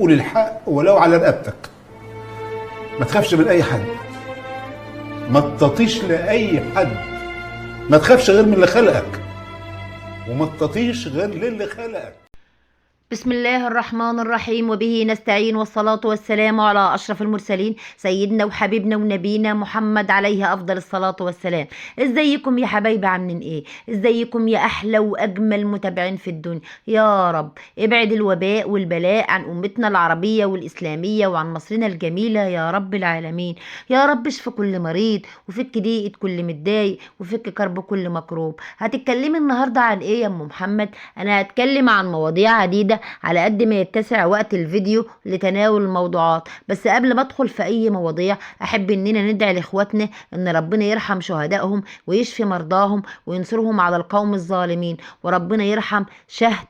وقول الحق ولو على رقبتك. ما تخافش من اي حد، ما تطيش لاي حد، ما تخافش غير من اللي خلقك، وما تطيش غير للي خلقك. بسم الله الرحمن الرحيم، وبه نستعين، والصلاة والسلام على أشرف المرسلين سيدنا وحبيبنا ونبينا محمد عليه أفضل الصلاة والسلام. ازيكم يا حبايبي؟ عاملين ايه؟ ازيكم يا أحلى وأجمل متابعين في الدنيا؟ يا رب ابعد الوباء والبلاء عن أمتنا العربية والإسلامية وعن مصرنا الجميلة يا رب العالمين. يا رب اشفي كل مريض، وفك ضيقة كل متضايق، وفك كرب كل مكروب. هتتكلمي النهاردة عن ايه يا أم محمد؟ أنا هتكلم عن مواضيع عديدة على قد ما يتسع وقت الفيديو لتناول الموضوعات. بس قبل ما ادخل في اي مواضيع احب اننا ندعي لاخواتنا ان ربنا يرحم شهدائهم ويشفي مرضاهم وينصرهم على القوم الظالمين، وربنا يرحم شهد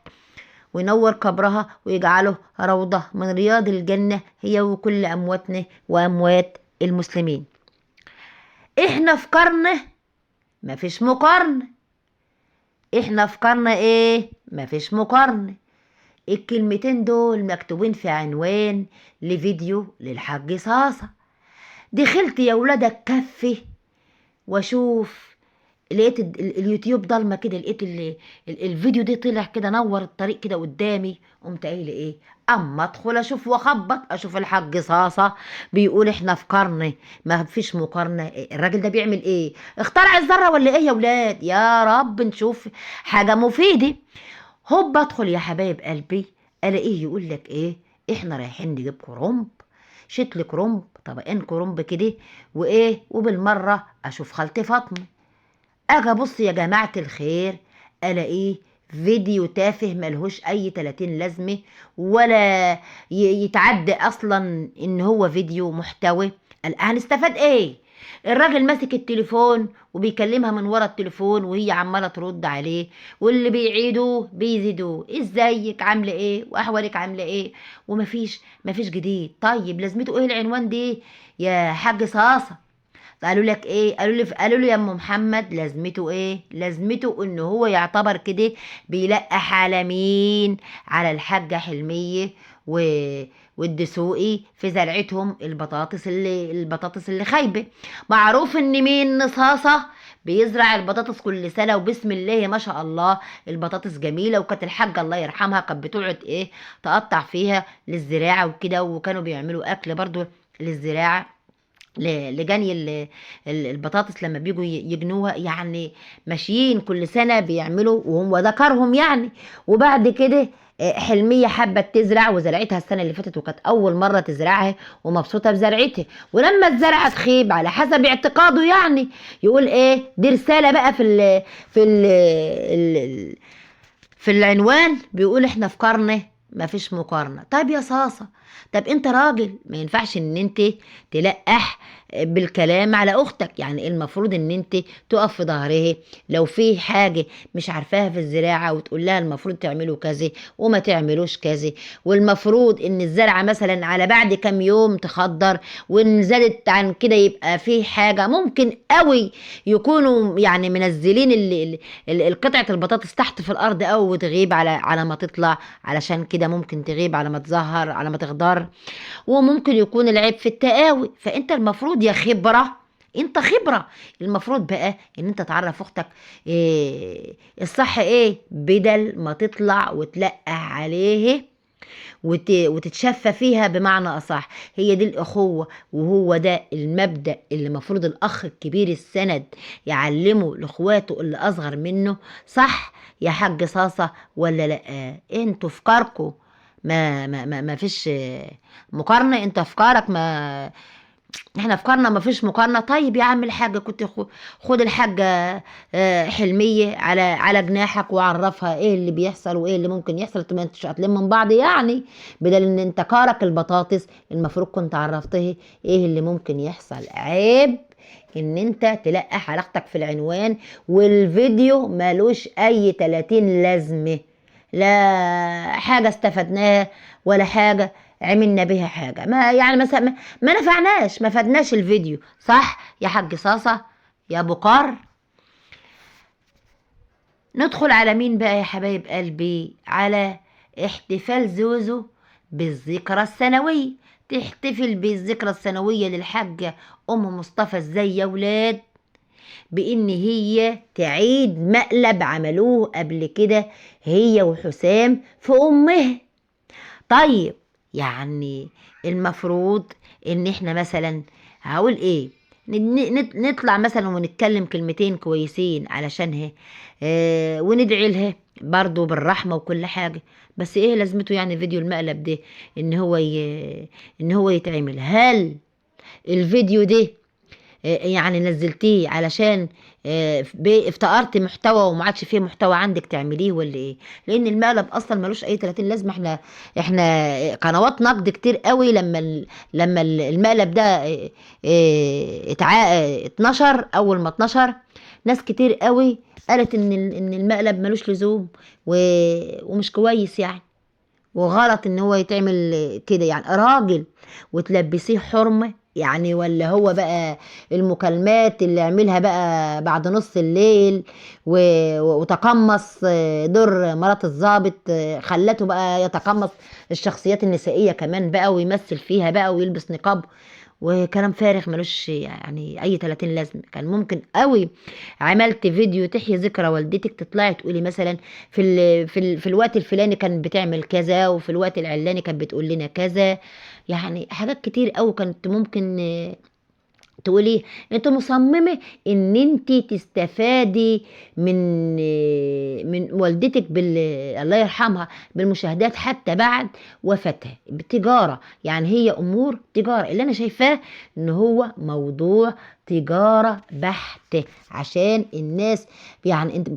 وينور قبرها ويجعله روضة من رياض الجنة هي وكل امواتنا واموات المسلمين. احنا في قرن مفيش مقارنة. احنا في قرن ايه؟ مفيش مقارنة. الكلمتين دول مكتوبين في عنوان لفيديو للحاج صاصة. دخلت يا ولاد الكفي واشوف، لقيت اليوتيوب ضلمه كده، لقيت الفيديو ده طلع كده، نور الطريق كده قدامي. قمت قايله ايه؟ اما ادخل اشوف واخبط اشوف الحاج صاصة بيقول احنا في قرن ما فيش مقارنه. الراجل ده بيعمل ايه؟ اخترع الذره ولا ايه يا ولاد؟ يا رب نشوف حاجه مفيده. هوب ادخل يا حبايب قلبي الاقيه يقول لك ايه؟ احنا رايحين نجيب كرنب، شتل كرنب، طبقين كرنب كده، وايه، وبالمره اشوف خالتي فاطمه. اجي ابص يا جماعه الخير الاقيه فيديو تافه ملهوش اي 30 لازمه، ولا يتعدى اصلا ان هو فيديو محتوى. الان هنستفاد ايه؟ الراجل ماسك التليفون وبيكلمها من ورا التليفون وهي عماله ترد عليه، واللي بيعيدوه بيزيدوه، ازيك عامله ايه واحوالك عامله ايه، ومفيش جديد. طيب لازمته ايه العنوان دي يا حاج صاصه؟ قالوا لك ايه؟ قالوا له يا ام محمد لازمته ايه؟ لازمته ان هو يعتبر كده بيلقح على مين؟ على الحاجه حلميه والدسوقي في زرعتهم البطاطس اللي خايبه. معروف ان مين نصاصه بيزرع البطاطس كل سنه، وبسم الله ما شاء الله البطاطس جميله. وكانت الحاجه الله يرحمها كانت بتقعد ايه؟ تقطع فيها للزراعه وكده، وكانوا بيعملوا اكل برضو للزراعه لجني البطاطس لما بيجوا يجنوها، يعني ماشيين كل سنة بيعملوا وهم ذكرهم يعني. وبعد كده حلمية حبت تزرع وزرعتها السنة اللي فاتت، وكانت أول مرة تزرعها ومبسوطة بزرعتها. ولما الزرعة تخيب على حسب اعتقاده يعني يقول ايه؟ دي رسالة بقى في العنوان بيقول احنا في قرن مفيش مقارنة. طيب يا صاصة، طب انت راجل ما ينفعش ان انت تلقح بالكلام على اختك. يعني المفروض ان انت تقف في ظهرها لو في حاجة مش عارفاها في الزراعة وتقول لها المفروض تعملوا كذا وما تعملوش كذا. والمفروض ان الزرعة مثلا على بعد كام يوم تخضر، وان زادت عن كده يبقى في حاجة ممكن قوي يكونوا يعني منزلين القطعة البطاطس تحت في الارض او وتغيب على ما تطلع، علشان كده ممكن تغيب على ما تزهر على ما تخضر. وممكن يكون العيب في التقاوي. فانت المفروض يا خبرة، انت خبرة، المفروض بقى ان انت تعرف اختك إيه الصح ايه، بدل ما تطلع وتلقح عليه وتتشفى فيها. بمعنى أصح هي دي الأخوة، وهو ده المبدأ اللي المفروض الأخ الكبير السند يعلمه لأخواته اللي أصغر منه. صح يا حاج صاصة ولا لأ؟ انتوا فكاركوا ما فيش مقارنة. انت افكارك ما احنا فكرنا ما فيش مقارنة. طيب يا عم الحاجة كنت خد الحاجة حلمية على جناحك وعرفها ايه اللي بيحصل وايه اللي ممكن يحصل. انتوا ما انتش قاتلين من بعض يعني، بدل ان انت كارك البطاطس المفروض كنت عرفته ايه اللي ممكن يحصل. عيب ان انت تلقح علاقتك في العنوان والفيديو مالوش اي 30 لازمة. لا حاجة استفدناها ولا حاجة عملنا بيها حاجة، ما يعني مثلا ما نفعناش، ما فدناش الفيديو. صح يا حاج صاصة يا بقار؟ ندخل على مين بقى يا حبايب قلبي؟ على احتفال زوزو بالذكرى السنوية، تحتفل بالذكرى السنوية للحاجة أم مصطفى ازاي يا ولاد، بإن هي تعيد مقلب عملوه قبل كده هي وحسام في أمها. طيب يعني المفروض ان احنا مثلا، هقول ايه، نطلع مثلا ونتكلم كلمتين كويسين علشانها، وندعي لها برضو بالرحمة وكل حاجة. بس ايه لازمته يعني فيديو المقلب ده ان هو يتعمل؟ هل الفيديو ده يعني نزلتيه علشان افتقرت محتوى وما عادش فيه محتوى عندك تعمليه ولا ايه؟ لان المقلب اصلا ملوش اي 30 لازمه. احنا قنوات نقد كتير قوي لما المقلب ده اتنشر. اول ما اتنشر ناس كتير قوي قالت ان المقلب ملوش لزوم ومش كويس يعني، وغلط ان هو يتعمل كده. يعني راجل وتلبسيه حرمة يعني؟ ولا هو بقى المكالمات اللي عملها بقى بعد نص الليل وتقمص دور مرات الضابط، خلته بقى يتقمص الشخصيات النسائية كمان بقى ويمثل فيها بقى ويلبس نقاب وكلام فارغ ملوش يعني اي 30 لازمه. كان ممكن قوي عملت فيديو تحيي ذكرى والدتك، تطلعي تقولي مثلا في الوقت الفلاني كانت بتعمل كذا، وفي الوقت العلاني كانت بتقول لنا كذا. يعني حاجات كتير قوي كانت ممكن تقولي. انت مصممة ان انت تستفادي من والدتك الله يرحمها بالمشاهدات حتى بعد وفاتها بتجارة. يعني هي امور تجارة. اللي انا شايفاه ان هو موضوع تجارة بحتة، عشان الناس يعني انت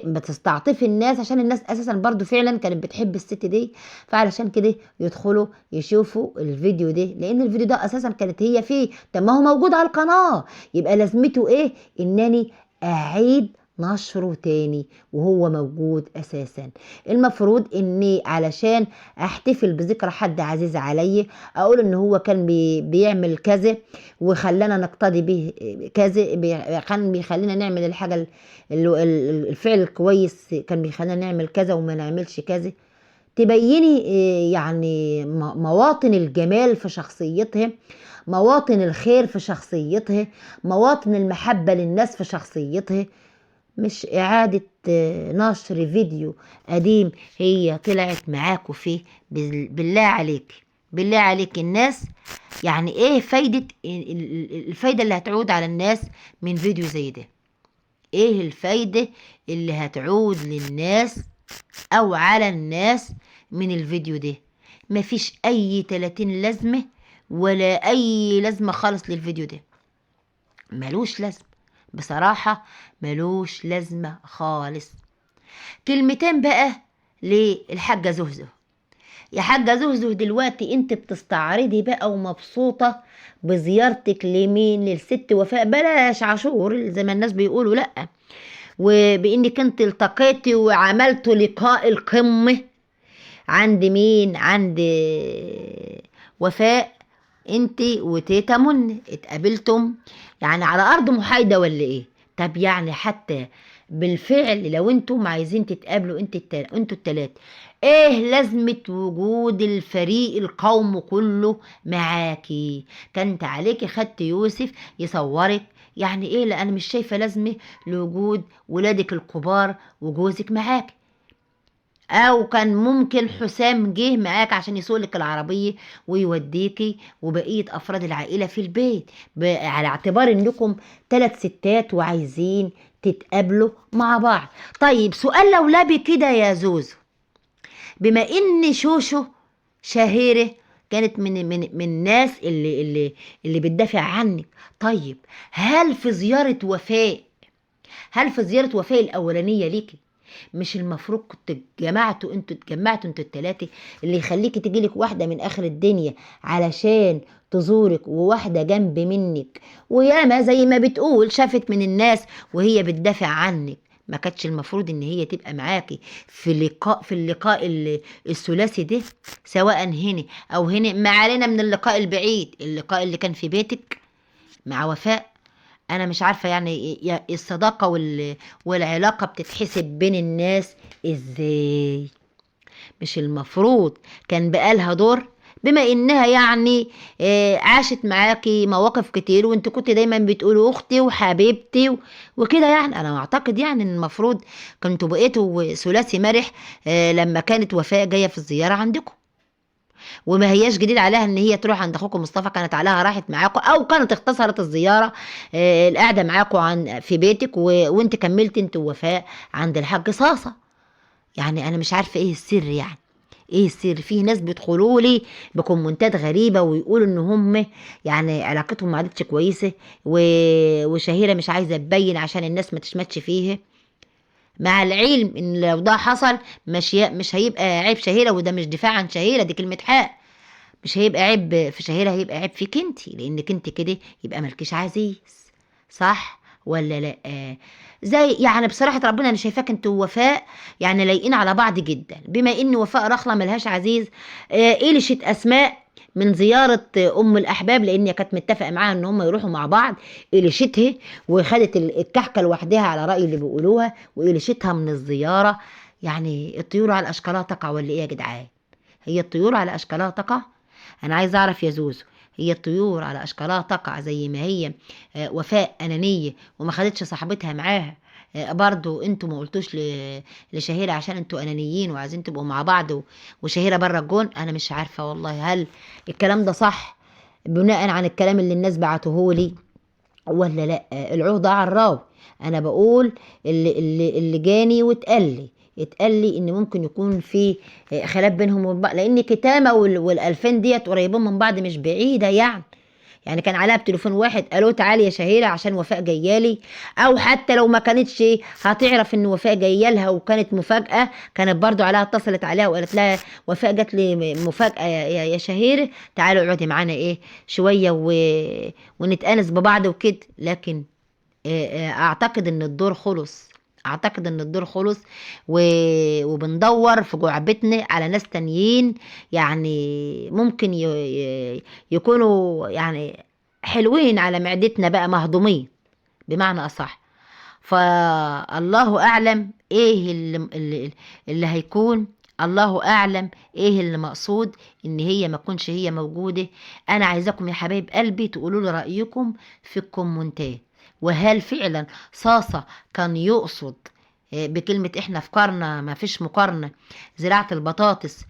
بتستعطفي الناس، عشان الناس اساسا برضو فعلا كانت بتحب الست دي، فعلشان كده يدخلوا يشوفوا الفيديو ده، لان الفيديو ده اساسا كانت هي فيه. طب ما هو موجود على القناة، يبقى لازمته ايه انني اعيد نشره تاني وهو موجود اساسا؟ المفروض اني علشان احتفل بذكرى حد عزيز علي اقول ان هو كان بيعمل كذا وخلانا نقتدي به كذا، كان بيخلينا نعمل الحاجة الفعل الكويس، كان بيخلينا نعمل كذا وما نعملش كذا. تبيني يعني مواطن الجمال في شخصيتها، مواطن الخير في شخصيتها، مواطن المحبة للناس في شخصيتها، مش إعادة نشر فيديو قديم هي طلعت معاكوا فيه. بالله عليك، بالله عليك الناس يعني ايه فايدة الفايدة اللي هتعود على الناس من فيديو زي ده؟ ايه الفايدة اللي هتعود للناس او على الناس من الفيديو ده؟ مفيش اي 30 لازمة ولا اي لازمة خالص للفيديو ده، ملوش لازمة بصراحة، ملوش لازمة خالص. كلمتين بقى للحاجة زهزه. يا حاجة زهزه، دلوقتي انت بتستعرضي بقى ومبسوطة بزيارتك لمين؟ للست وفاء، بلاش عاشور زي ما الناس بيقولوا، لأ، وبانك انت التقيتي وعملتوا لقاء القمة عند مين؟ عند وفاء، انت وتيتا منى اتقابلتم يعني على ارض محايدة ولا ايه؟ طب يعني حتى بالفعل لو انتم عايزين تتقابلوا انتوا التلات، ايه لازمة وجود الفريق القوم كله معاكي؟ كانت عليكي خدت يوسف يصورك يعني ايه؟ لا انا مش شايفة لازمة لوجود ولادك الكبار وجوزك معاك. او كان ممكن حسام جه معاك عشان يسوقلك العربية ويوديكي وبقية افراد العائلة في البيت، على اعتبار انكم 3 ستات وعايزين تتقابلوا مع بعض. طيب سؤال لولبي كده يا زوزو، بما ان شوشو شهيرة كانت من الناس اللي بتدافع عنك، طيب هل في زيارة وفاء، هل في زيارة وفاء الأولانية ليكي مش المفروض كنت اتجمعتوا انتوا التلاتة؟ اللي يخليكي تجيلك واحدة من آخر الدنيا علشان تزورك وواحدة جنب منك، وياما زي ما بتقول شافت من الناس وهي بتدافع عنك، ما كانتش المفروض ان هي تبقى معاكي في اللقاء الثلاثي ده، سواء هنا او هنا؟ ما علينا من اللقاء البعيد، اللقاء اللي كان في بيتك مع وفاء. انا مش عارفة يعني الصداقة والعلاقة بتتحسب بين الناس ازاي؟ مش المفروض كان بقالها دور؟ بما انها يعني عاشت معاكي مواقف كتير، وانت كنت دايما بتقولي اختي وحبيبتي وكده، يعني انا اعتقد يعني ان المفروض كنتوا بقيتوا ثلاثي مرح لما كانت وفاء جايه في الزياره عندكم. وما هياش جديد عليها ان هي تروح عند اخوكم مصطفى، كانت عليها راحت معاكم او كانت اختصرت الزياره القعده معاكم في بيتك، وانت كملت انت ووفاء عند الحاج صاصه. يعني انا مش عارفه ايه السر، يعني ايه السر؟ في ناس بيدخلوا لي بكومنتات غريبه ويقولوا ان هم يعني علاقتهم ما عادتش كويسه، وشهيره مش عايزه تبين عشان الناس ما تشمتش فيه، مع العلم ان لو ده حصل مش هيبقى عيب شهيره، وده مش دفاع عن شهيره، دي كلمه حق. مش هيبقى عيب في شهيره، هيبقى عيب فيك انت، لانك انت كده يبقى مالكيش عزيز، صح ولا لا؟ زي يعني بصراحه ربنا انا شايفاك انت ووفاء يعني لايقين على بعض جدا، بما ان وفاء رخله ملهاش عزيز. قلشت اسماء من زيارة أم الأحباب، لأن كانت متفقة معاها إن هم يروحوا مع بعض، قلشتها وخدت الكحكة لوحدها على رأي اللي بيقولوها، وقلشتها من الزيارة. يعني الطيور على أشكالها تقع ولا إيه يا جدعان؟ هي الطيور على أشكالها تقع؟ أنا عايز أعرف يا زوزو، هي الطيور على أشكالها تقع زي ما هي وفاء أنانية وما خدتش صاحبتها معاها؟ برضو انتوا ما قلتوش لشهيرة عشان انتوا انانيين وعايزين تبقوا مع بعض وشهيرة بره الجون؟ انا مش عارفة والله هل الكلام ده صح بناء عن الكلام اللي الناس بعتوه لي ولا لا. العهدة على الراوي، انا بقول اللي جاني اتقال لي ان ممكن يكون في خلاف بينهم وبين بعض، لان كتامة والالفين ديت قريبين من بعض مش بعيدة يعني كان عليها بتليفون واحد قالوا تعالي يا شهيرة عشان وفاء جايالي، او حتى لو ما كانتش هتعرف ان وفاء جايالها وكانت مفاجأة، كانت برضو عليها اتصلت عليها وقالت لها وفاء جات لي مفاجأة يا شهيرة، تعالوا اقعدي معانا ايه شوية ونتأنس ببعض وكده. لكن اعتقد ان الدور خلص، اعتقد ان الدور خلص وبندور في جعبتنا على ناس تانيين، يعني ممكن يكونوا يعني حلوين على معدتنا بقى، مهضومين بمعنى اصح. فالله اعلم ايه اللي هيكون، الله اعلم ايه اللي مقصود ان هي ما تكونش هي موجوده. انا عايزاكم يا حبايب قلبي تقولوا لي رايكم في الكومنتات، وهل فعلا صاصة كان يقصد بكلمة احنا في قرن ما فيش مقارنة زراعة البطاطس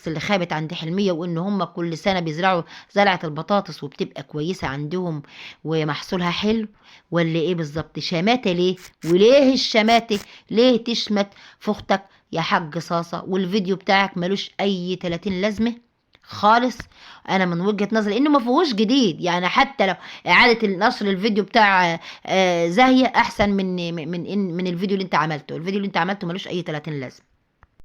اللي خابت عند حلمية، وان هم كل سنة بيزرعوا زرعة البطاطس وبتبقى كويسة عندهم ومحصولها حلو، ولا ايه بالظبط؟ شماتة ليه؟ وليه الشماتة؟ ليه تشمت في اختك يا حاج صاصة والفيديو بتاعك ملوش اي 30 لازمة خالص؟ انا من وجهة نظري انه ما فيهوش جديد، يعني حتى لو اعادة نشر الفيديو بتاع زاهية احسن من الفيديو اللي انت عملته، الفيديو اللي انت عملته ملوش اي 30 لازمة.